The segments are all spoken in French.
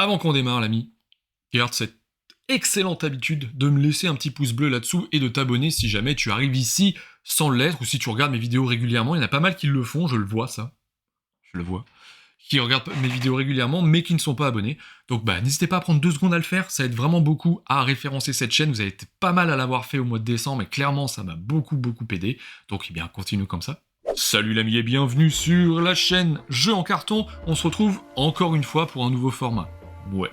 Avant qu'on démarre, l'ami, garde cette excellente habitude de me laisser un petit pouce bleu là-dessous et de t'abonner si jamais tu arrives ici sans l'être ou si tu regardes mes vidéos régulièrement. Il y en a pas mal qui le font, je le vois ça. Je le vois. Qui regardent mes vidéos régulièrement mais qui ne sont pas abonnés. Donc n'hésitez pas à prendre 2 secondes à le faire, ça aide vraiment beaucoup à référencer cette chaîne. Vous avez été pas mal à l'avoir fait au mois de décembre et clairement ça m'a beaucoup aidé. Donc continue comme ça. Salut l'ami et bienvenue sur la chaîne Jeux en carton. On se retrouve encore une fois pour un nouveau format. Ouais.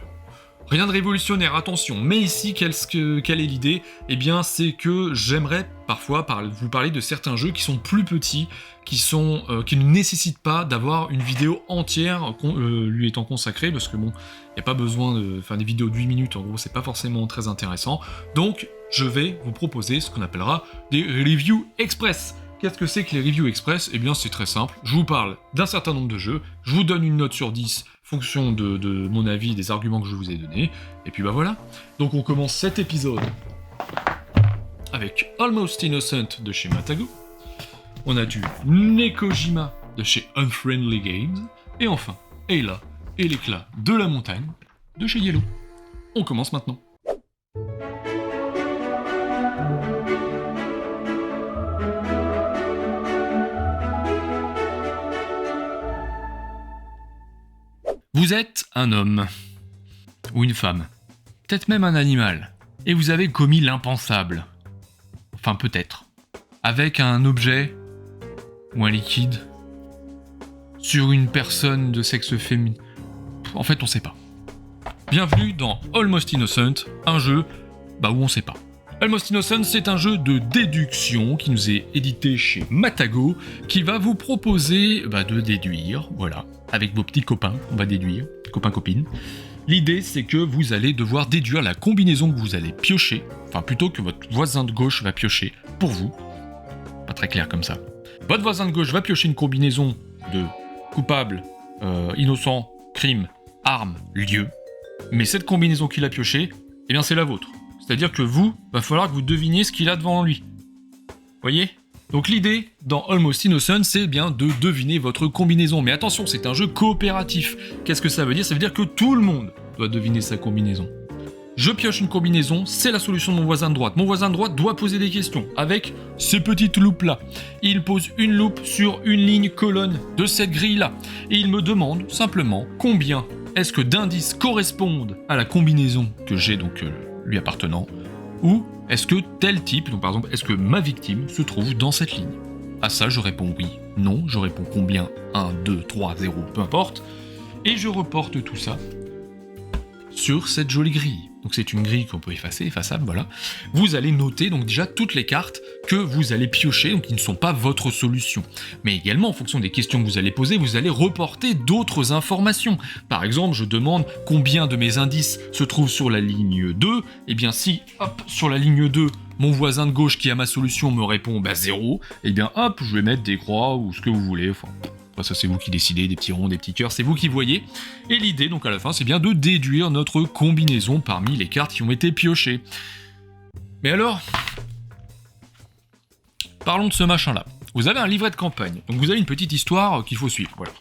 Rien de révolutionnaire, attention, mais ici, quelle est l'idée ? Eh bien, c'est que j'aimerais parfois vous parler de certains jeux qui sont plus petits, qui ne nécessitent pas d'avoir une vidéo entière lui étant consacrée, parce que bon, il n'y a pas besoin de faire des vidéos de 8 minutes, en gros, c'est pas forcément très intéressant. Donc, je vais vous proposer ce qu'on appellera des reviews express. Qu'est-ce que c'est que les reviews express ? Eh bien, c'est très simple, je vous parle d'un certain nombre de jeux, je vous donne une note sur 10, fonction de mon avis, des arguments que je vous ai donnés, et puis voilà. Donc on commence cet épisode avec Almost Innocent de chez Matago, on a du Nekojima de chez Unfriendly Games, et enfin, Ayla et l'éclat de la montagne de chez Yellow. On commence maintenant. Vous êtes un homme, ou une femme, peut-être même un animal, et vous avez commis l'impensable. Enfin peut-être. Avec un objet, ou un liquide, sur une personne de sexe féminin. En fait on sait pas. Bienvenue dans Almost Innocent, un jeu où on sait pas. Almost Innocent, c'est un jeu de déduction qui nous est édité chez Matago, qui va vous proposer de déduire, voilà, avec vos petits copains, on va déduire, copains-copines. L'idée, c'est que vous allez devoir déduire la combinaison que vous allez piocher, enfin plutôt que votre voisin de gauche va piocher pour vous. Pas très clair comme ça. Votre voisin de gauche va piocher une combinaison de coupable, innocent, crime, arme, lieu. Mais cette combinaison qu'il a piochée, eh bien c'est la vôtre. C'est-à-dire que va falloir que vous deviniez ce qu'il a devant lui. Voyez ? Donc l'idée dans Almost Innocent, c'est bien de deviner votre combinaison. Mais attention, c'est un jeu coopératif. Qu'est-ce que ça veut dire ? Ça veut dire que tout le monde doit deviner sa combinaison. Je pioche une combinaison, c'est la solution de mon voisin de droite. Mon voisin de droite doit poser des questions avec ces petites loupes-là. Il pose une loupe sur une ligne colonne de cette grille-là. Et il me demande simplement combien est-ce que d'indices correspondent à la combinaison que j'ai donc lui appartenant, ou est-ce que tel type, donc par exemple, est-ce que ma victime se trouve dans cette ligne ? À ça, je réponds oui, non, je réponds combien, 1, 2, 3, 0, peu importe, et je reporte tout ça sur cette jolie grille. Donc c'est une grille qu'on peut effacer, effaçable, voilà. Vous allez noter donc déjà toutes les cartes que vous allez piocher, donc qui ne sont pas votre solution. Mais également, en fonction des questions que vous allez poser, vous allez reporter d'autres informations. Par exemple, je demande combien de mes indices se trouvent sur la ligne 2. Eh bien si, hop, sur la ligne 2, mon voisin de gauche qui a ma solution me répond 0, eh bien hop, je vais mettre des croix ou ce que vous voulez, enfin... Ça c'est vous qui décidez, des petits ronds, des petits cœurs, c'est vous qui voyez. Et l'idée donc à la fin c'est bien de déduire notre combinaison parmi les cartes qui ont été piochées. Mais alors, parlons de ce machin là. Vous avez un livret de campagne, donc vous avez une petite histoire qu'il faut suivre, voilà.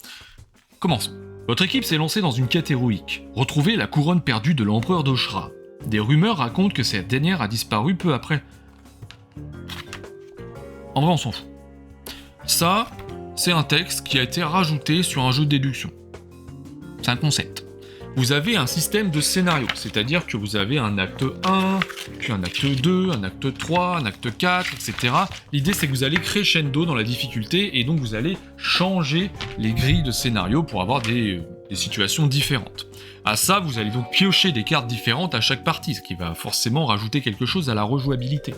Commençons. Votre équipe s'est lancée dans une quête héroïque, retrouver la couronne perdue de l'empereur d'Oshra. Des rumeurs racontent que cette dernière a disparu peu après. En vrai on s'en fout. Ça... c'est un texte qui a été rajouté sur un jeu de déduction. C'est un concept. Vous avez un système de scénario, c'est-à-dire que vous avez un acte 1, puis un acte 2, un acte 3, un acte 4, etc. L'idée c'est que vous allez crescendo dans la difficulté et donc vous allez changer les grilles de scénario pour avoir des situations différentes. À ça, vous allez donc piocher des cartes différentes à chaque partie, ce qui va forcément rajouter quelque chose à la rejouabilité.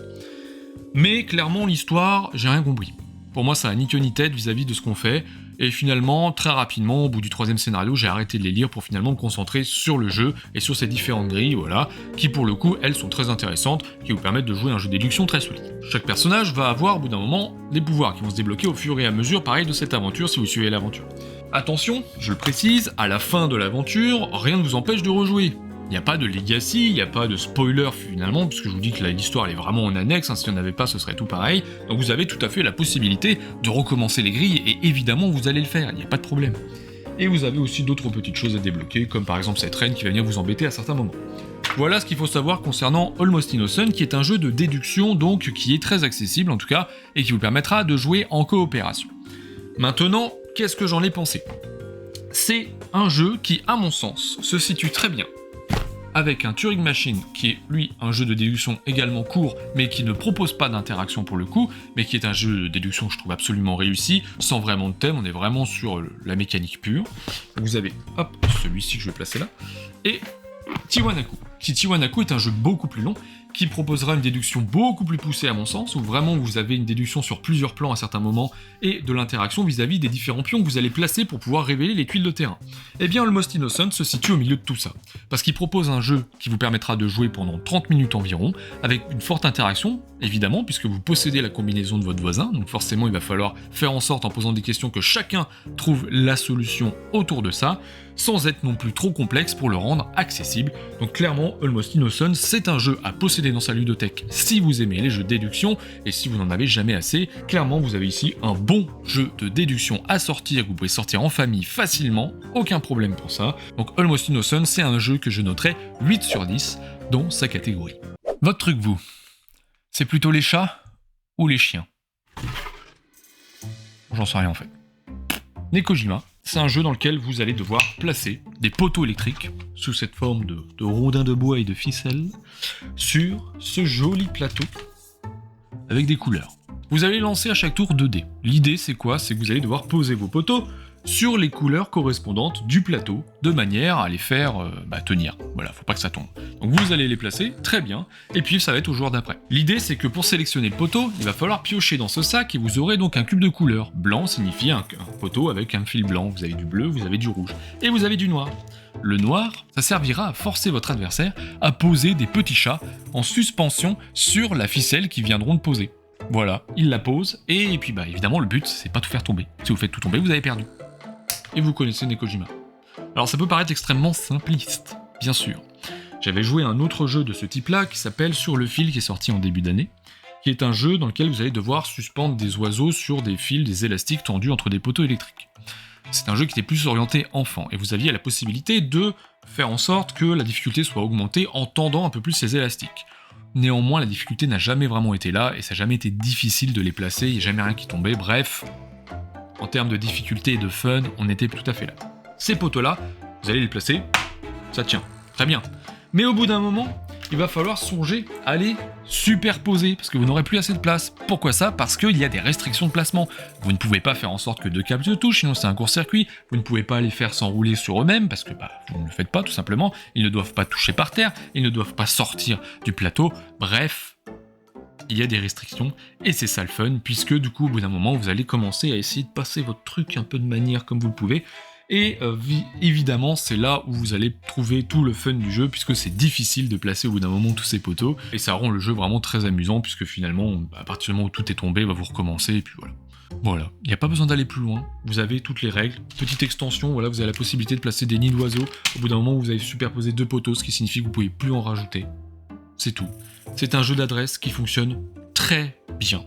Mais clairement l'histoire, j'ai rien compris. Pour moi, ça n'a ni queue ni tête vis-à-vis de ce qu'on fait, et finalement, très rapidement, au bout du 3e scénario, j'ai arrêté de les lire pour finalement me concentrer sur le jeu et sur ces différentes grilles, voilà, qui pour le coup, elles sont très intéressantes, qui vous permettent de jouer un jeu de déduction très solide. Chaque personnage va avoir, au bout d'un moment, des pouvoirs qui vont se débloquer au fur et à mesure, pareil, de cette aventure, si vous suivez l'aventure. Attention, je le précise, à la fin de l'aventure, rien ne vous empêche de rejouer. Il n'y a pas de legacy, il n'y a pas de spoiler finalement, puisque je vous dis que l'histoire elle est vraiment en annexe, s'il n'y en avait pas ce serait tout pareil, donc vous avez tout à fait la possibilité de recommencer les grilles, et évidemment vous allez le faire, il n'y a pas de problème. et vous avez aussi d'autres petites choses à débloquer, comme par exemple cette reine qui va venir vous embêter à certains moments. Voilà ce qu'il faut savoir concernant Almost Innocent, qui est un jeu de déduction, donc qui est très accessible en tout cas, et qui vous permettra de jouer en coopération. Maintenant, qu'est-ce que j'en ai pensé ? C'est un jeu qui, à mon sens, se situe très bien avec un Turing Machine, qui est lui un jeu de déduction également court, mais qui ne propose pas d'interaction pour le coup, mais qui est un jeu de déduction que je trouve absolument réussi, sans vraiment de thème, on est vraiment sur la mécanique pure. Vous avez, hop, celui-ci que je vais placer là, et Tiwanaku. Tiwanaku est un jeu beaucoup plus long, qui proposera une déduction beaucoup plus poussée à mon sens, où vraiment vous avez une déduction sur plusieurs plans à certains moments, et de l'interaction vis-à-vis des différents pions que vous allez placer pour pouvoir révéler les tuiles de terrain. Eh bien, Almost Innocent se situe au milieu de tout ça, parce qu'il propose un jeu qui vous permettra de jouer pendant 30 minutes environ, avec une forte interaction, évidemment, puisque vous possédez la combinaison de votre voisin, donc forcément il va falloir faire en sorte, en posant des questions, que chacun trouve la solution autour de ça, sans être non plus trop complexe pour le rendre accessible. Donc clairement, Almost Innocent, c'est un jeu à posséder dans sa ludothèque si vous aimez les jeux de déduction, et si vous n'en avez jamais assez, clairement vous avez ici un bon jeu de déduction à sortir, que vous pouvez sortir en famille facilement, aucun problème pour ça. Donc Almost Innocent, c'est un jeu que je noterai 8 sur 10 dans sa catégorie. Votre truc, vous, c'est plutôt les chats ou les chiens ? J'en sais rien en fait. Nekojima, c'est un jeu dans lequel vous allez devoir placer des poteaux électriques, sous cette forme de rondins de bois et de ficelle, sur ce joli plateau, avec des couleurs. Vous allez lancer à chaque tour 2 dés. L'idée c'est quoi ? C'est que vous allez devoir poser vos poteaux sur les couleurs correspondantes du plateau, de manière à les faire tenir. Voilà, faut pas que ça tombe. Donc vous allez les placer, très bien, et puis ça va être au joueur d'après. L'idée c'est que pour sélectionner le poteau, il va falloir piocher dans ce sac et vous aurez donc un cube de couleurs. Blanc signifie un poteau avec un fil blanc, vous avez du bleu, vous avez du rouge, et vous avez du noir. Le noir, ça servira à forcer votre adversaire à poser des petits chats en suspension sur la ficelle qu'ils viendront de poser. Voilà, il la pose, et puis évidemment le but c'est pas tout faire tomber. Si vous faites tout tomber, vous avez perdu. Et vous connaissez Nekojima. Alors ça peut paraître extrêmement simpliste, bien sûr. J'avais joué à un autre jeu de ce type-là qui s'appelle Sur le fil, qui est sorti en début d'année, qui est un jeu dans lequel vous allez devoir suspendre des oiseaux sur des fils, des élastiques tendus entre des poteaux électriques. C'est un jeu qui était plus orienté enfant, et vous aviez la possibilité de faire en sorte que la difficulté soit augmentée en tendant un peu plus ces élastiques. Néanmoins, la difficulté n'a jamais vraiment été là, et ça n'a jamais été difficile de les placer, il n'y a jamais rien qui tombait, bref, en termes de difficulté et de fun, on était tout à fait là. Ces poteaux-là, vous allez les placer, ça tient, très bien. Mais au bout d'un moment, il va falloir songer à les superposer, parce que vous n'aurez plus assez de place. Pourquoi ça ? Parce qu'il y a des restrictions de placement. Vous ne pouvez pas faire en sorte que 2 câbles se touchent, sinon c'est un court-circuit. Vous ne pouvez pas les faire s'enrouler sur eux-mêmes, parce que vous ne le faites pas tout simplement. Ils ne doivent pas toucher par terre, ils ne doivent pas sortir du plateau. Bref, il y a des restrictions, et c'est ça le fun, puisque du coup, au bout d'un moment, vous allez commencer à essayer de passer votre truc un peu de manière comme vous le pouvez. Et évidemment, c'est là où vous allez trouver tout le fun du jeu, puisque c'est difficile de placer au bout d'un moment tous ces poteaux, et ça rend le jeu vraiment très amusant, puisque finalement, à partir du moment où tout est tombé, vous recommencer, et puis voilà. Voilà, il n'y a pas besoin d'aller plus loin, vous avez toutes les règles. Petite extension, voilà, vous avez la possibilité de placer des nids d'oiseaux, au bout d'un moment, vous avez superposé 2 poteaux, ce qui signifie que vous pouvez plus en rajouter. C'est tout. C'est un jeu d'adresse qui fonctionne très bien.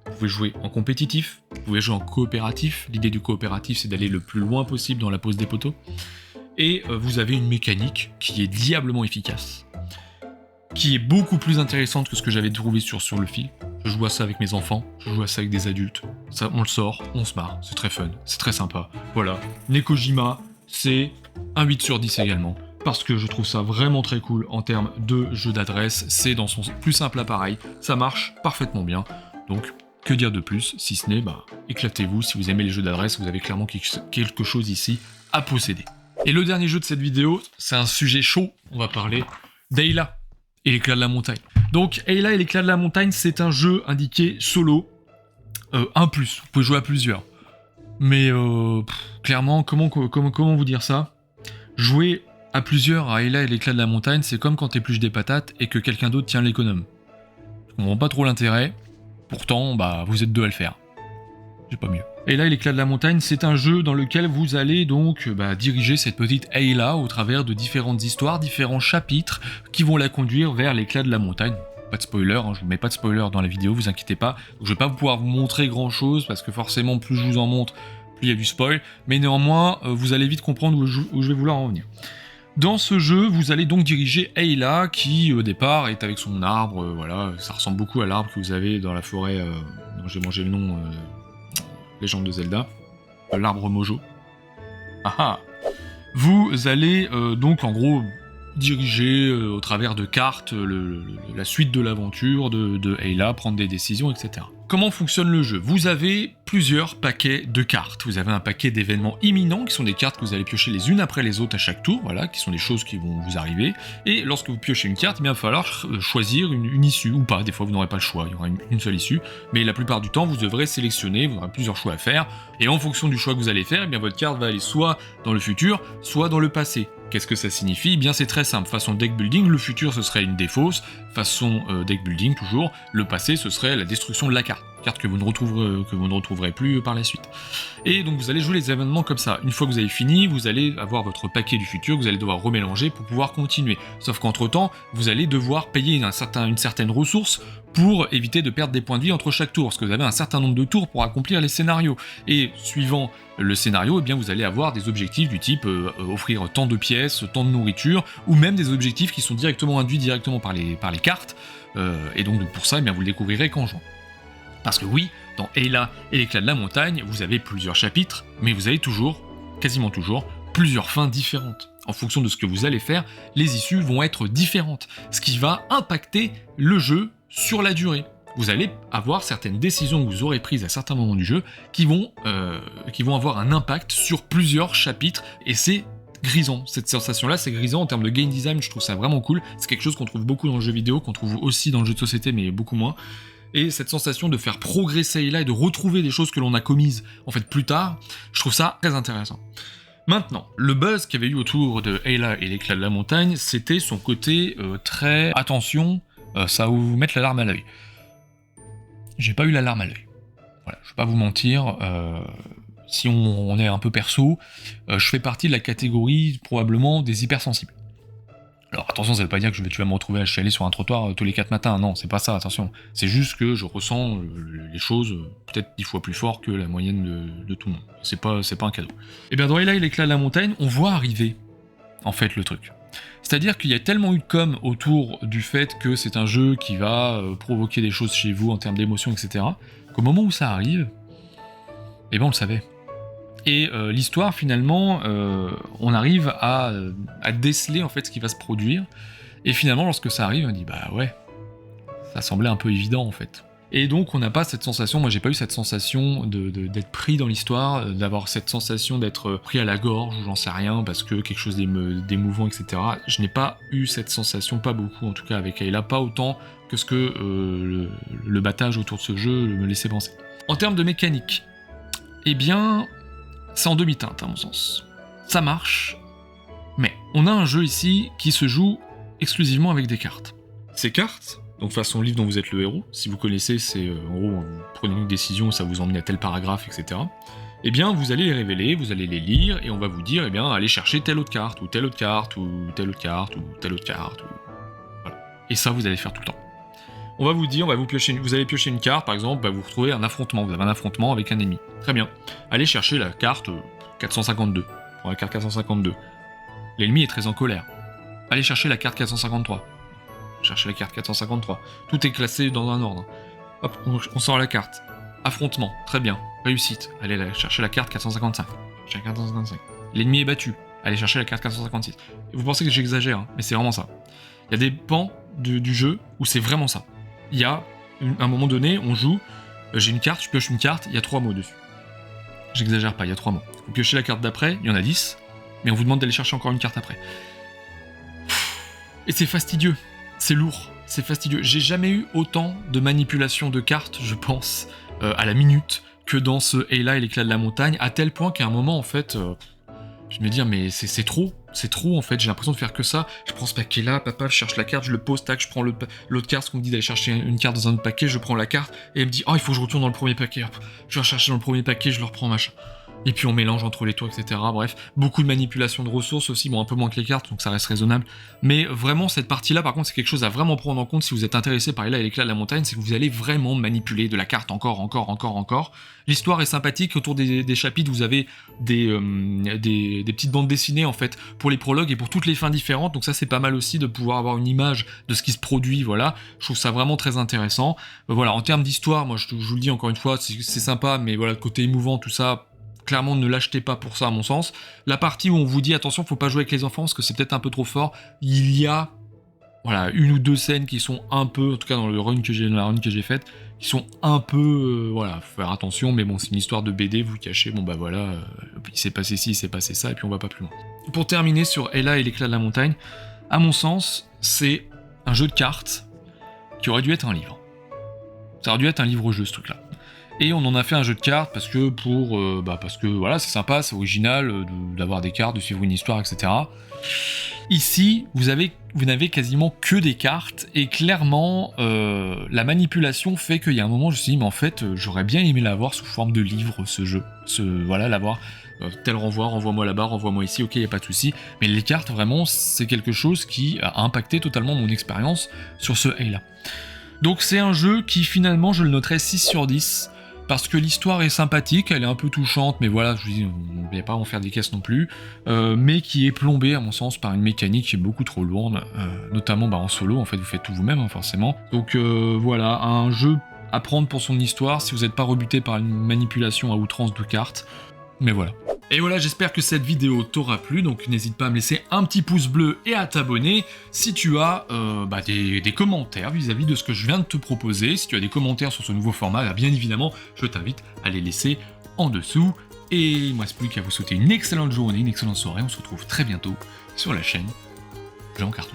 Vous pouvez jouer en compétitif, vous pouvez jouer en coopératif. L'idée du coopératif, c'est d'aller le plus loin possible dans la pose des poteaux. Et vous avez une mécanique qui est diablement efficace, qui est beaucoup plus intéressante que ce que j'avais trouvé sur le fil. Je joue à ça avec mes enfants, je joue à ça avec des adultes. Ça, on le sort, on se marre, c'est très fun, c'est très sympa. Voilà, Nekojima, c'est un 8 sur 10 également. Parce que je trouve ça vraiment très cool en termes de jeu d'adresse. C'est dans son plus simple appareil, ça marche parfaitement bien. Donc, que dire de plus, si ce n'est, éclatez-vous, si vous aimez les jeux d'adresse, vous avez clairement quelque chose ici à posséder. Et le dernier jeu de cette vidéo, c'est un sujet chaud, on va parler d'Ayla et l'éclat de la montagne. Donc, Ayla et l'éclat de la montagne, c'est un jeu indiqué solo, 1+, vous pouvez jouer à plusieurs. Mais, clairement, comment vous dire ça ? Jouer à plusieurs à Ayla et l'éclat de la montagne, c'est comme quand t'épluches des patates et que quelqu'un d'autre tient l'économe. Je comprends pas trop l'intérêt, pourtant, vous êtes 2 à le faire. J'ai pas mieux. Ayla et l'éclat de la montagne, c'est un jeu dans lequel vous allez donc diriger cette petite Ayla au travers de différentes histoires, différents chapitres qui vont la conduire vers l'éclat de la montagne. Pas de spoiler, je vous mets pas de spoiler dans la vidéo, vous inquiétez pas. Donc, je vais pas pouvoir vous montrer grand chose parce que forcément, plus je vous en montre, plus il y a du spoil, mais néanmoins, vous allez vite comprendre où je vais vouloir en venir. Dans ce jeu, vous allez donc diriger Ayla, qui au départ est avec son arbre, voilà, ça ressemble beaucoup à l'arbre que vous avez dans la forêt, dont j'ai mangé le nom, Légende de Zelda, l'arbre Mojo. Ah ah. Vous allez donc en gros diriger au travers de cartes la suite de l'aventure de Ayla, prendre des décisions, etc. Comment fonctionne le jeu? Vous avez plusieurs paquets de cartes. Vous avez un paquet d'événements imminents, qui sont des cartes que vous allez piocher les unes après les autres à chaque tour, voilà, qui sont des choses qui vont vous arriver. Et lorsque vous piochez une carte, eh bien, il va falloir choisir une issue, ou pas. Des fois, vous n'aurez pas le choix, il y aura une seule issue. Mais la plupart du temps, vous devrez sélectionner, vous aurez plusieurs choix à faire. Et en fonction du choix que vous allez faire, eh bien, votre carte va aller soit dans le futur, soit dans le passé. Qu'est-ce que ça signifie? Eh bien, c'est très simple. Façon deck building, le futur, ce serait une défausse. Façon deck building, toujours, le passé, ce serait la destruction de la carte. Carte que vous ne retrouverez plus par la suite. Et donc, vous allez jouer les événements comme ça. Une fois que vous avez fini, vous allez avoir votre paquet du futur que vous allez devoir remélanger pour pouvoir continuer. Sauf qu'entre-temps, vous allez devoir payer une certaine ressource pour éviter de perdre des points de vie entre chaque tour, parce que vous avez un certain nombre de tours pour accomplir les scénarios. Et suivant le scénario, eh bien, vous allez avoir des objectifs du type offrir tant de pièces, tant de nourriture, ou même des objectifs qui sont directement induits directement par les cartes. Et donc pour ça, eh bien, vous le découvrirez qu'en jouant. Parce que oui, dans Ayla et l'éclat de la montagne, vous avez plusieurs chapitres, mais vous avez toujours, quasiment toujours, plusieurs fins différentes. En fonction de ce que vous allez faire, les issues vont être différentes, ce qui va impacter le jeu sur la durée. Vous allez avoir certaines décisions que vous aurez prises à certains moments du jeu qui vont avoir un impact sur plusieurs chapitres, et c'est grisant. Cette sensation-là, c'est grisant en termes de game design, je trouve ça vraiment cool. C'est quelque chose qu'on trouve beaucoup dans le jeu vidéo, qu'on trouve aussi dans le jeu de société, mais beaucoup moins. Et cette sensation de faire progresser Ayla et de retrouver des choses que l'on a commises en fait plus tard, je trouve ça très intéressant. Maintenant, le buzz qu'il y avait eu autour de Ayla et l'éclat de la montagne, c'était son côté très... Attention, ça va vous mettre la larme à l'œil. J'ai pas eu la larme à l'œil. Voilà, je vais pas vous mentir, si on est un peu perso, je fais partie de la catégorie probablement des hypersensibles. Alors attention, ça veut pas dire que tu vas me retrouver à chialer sur un trottoir tous les 4 matins, non, c'est pas ça, attention. C'est juste que je ressens les choses peut-être 10 fois plus fort que la moyenne de tout le monde. C'est pas un cadeau. Et bien dans Ayla et l'éclat de la montagne, on voit arriver, en fait, le truc. C'est-à-dire qu'il y a tellement eu de com autour du fait que c'est un jeu qui va provoquer des choses chez vous en termes d'émotions, etc., qu'au moment où ça arrive, eh ben on le savait. Et l'histoire, finalement, on arrive à déceler en fait ce qui va se produire. Et finalement, lorsque ça arrive, on dit bah ouais, ça semblait un peu évident en fait. Et donc on n'a pas cette sensation, moi j'ai pas eu cette sensation d'être pris dans l'histoire, d'avoir cette sensation d'être pris à la gorge ou j'en sais rien parce que quelque chose d'émouvant, etc. Je n'ai pas eu cette sensation, pas beaucoup en tout cas avec Ayla, pas autant que ce que le battage autour de ce jeu me laissait penser. En termes de mécanique, eh bien... c'est en demi-teinte, à mon sens. Ça marche, mais on a un jeu ici qui se joue exclusivement avec des cartes. Ces cartes, donc façon livre dont vous êtes le héros, si vous connaissez, c'est en gros, vous prenez une décision, ça vous emmène à tel paragraphe, etc. Eh bien, vous allez les révéler, vous allez les lire, et on va vous dire, eh bien, allez chercher telle autre carte, ou telle autre carte, ou telle autre carte, ou telle autre carte, ou... Voilà. Et ça, vous allez faire tout le temps. On va vous dire, vous allez piocher une carte, par exemple, vous retrouvez un affrontement, vous avez un affrontement avec un ennemi. Très bien. Allez chercher la carte 452. Pour la carte 452. L'ennemi est très en colère. Allez chercher la carte 453. Cherchez la carte 453. Tout est classé dans un ordre. Hop, on sort la carte. Affrontement, très bien. Réussite. Allez chercher la carte 455. Cherchez la carte 455. L'ennemi est battu. Allez chercher la carte 456. Vous pensez que j'exagère, hein, mais c'est vraiment ça. Il y a des pans du jeu où c'est vraiment ça. Il y a, un moment donné, on joue, j'ai une carte, je pioche une carte, il y a 3 mots dessus. J'exagère pas, il y a 3 mots. Vous piochez la carte d'après, il y en a 10, mais on vous demande d'aller chercher encore une carte après. Et c'est fastidieux, c'est lourd, c'est fastidieux. J'ai jamais eu autant de manipulation de cartes, je pense, à la minute, que dans ce Ayla et l'éclat de la montagne, à tel point qu'à un moment, en fait, je me dis, mais c'est trop en fait, j'ai l'impression de faire que ça. Je prends ce paquet là, papa, je cherche la carte, je le pose, tac, je prends l'autre carte, ce qu'on me dit d'aller chercher une carte dans un autre paquet, je prends la carte, et elle me dit, oh, il faut que je retourne dans le premier paquet, hop, je vais rechercher dans le premier paquet, je le reprends, machin. Et puis on mélange entre les tours, etc. Bref, beaucoup de manipulation de ressources aussi, bon un peu moins que les cartes, donc ça reste raisonnable. Mais vraiment cette partie-là, par contre, c'est quelque chose à vraiment prendre en compte si vous êtes intéressé par Ella et l'éclat de la montagne, c'est que vous allez vraiment manipuler de la carte encore. L'histoire est sympathique, autour des chapitres, vous avez des petites bandes dessinées en fait pour les prologues et pour toutes les fins différentes, donc ça c'est pas mal aussi de pouvoir avoir une image de ce qui se produit, voilà. Je trouve ça vraiment très intéressant. Voilà, en termes d'histoire, moi je vous le dis encore une fois, c'est sympa, mais voilà, le côté émouvant, tout ça, clairement ne l'achetez pas pour ça à mon sens. La partie où on vous dit attention, faut pas jouer avec les enfants parce que c'est peut-être un peu trop fort, il y a voilà, une ou deux scènes qui sont un peu, en tout cas dans la run que j'ai faite, qui sont un peu, voilà, faut faire attention, mais bon, c'est une histoire de BD, vous cachez, bon bah voilà, il s'est passé ci, il s'est passé ça, et puis on va pas plus loin. Pour terminer sur Ella et l'éclat de la montagne, à mon sens, c'est un jeu de cartes qui aurait dû être un livre. Ça aurait dû être un livre-jeu, ce truc-là. Et on en a fait un jeu de cartes parce que voilà, c'est sympa, c'est original d'avoir des cartes, de suivre une histoire, etc. Ici, vous n'avez quasiment que des cartes, et clairement, la manipulation fait qu'il y a un moment, je me suis dit, mais en fait, j'aurais bien aimé l'avoir sous forme de livre, ce jeu. Voilà, l'avoir, tel renvoi, renvoie-moi là-bas, renvoie-moi ici, ok, y a pas de souci. Mais les cartes, vraiment, c'est quelque chose qui a impacté totalement mon expérience sur ce Ella. Donc c'est un jeu qui, finalement, je le noterais 6 sur 10, parce que l'histoire est sympathique, elle est un peu touchante, mais voilà, je vous dis, n'oubliez pas à en faire des caisses non plus, mais qui est plombée, à mon sens, par une mécanique qui est beaucoup trop lourde, notamment en solo, en fait, vous faites tout vous-même, hein, forcément. Donc voilà, un jeu à prendre pour son histoire, si vous n'êtes pas rebuté par une manipulation à outrance de cartes, mais voilà. Et voilà, j'espère que cette vidéo t'aura plu, donc n'hésite pas à me laisser un petit pouce bleu et à t'abonner si tu as des commentaires vis-à-vis de ce que je viens de te proposer. Si tu as des commentaires sur ce nouveau format, là, bien évidemment, je t'invite à les laisser en dessous. Et il ne me reste plus qu'à vous souhaiter une excellente journée, une excellente soirée. On se retrouve très bientôt sur la chaîne Jeux en Carton.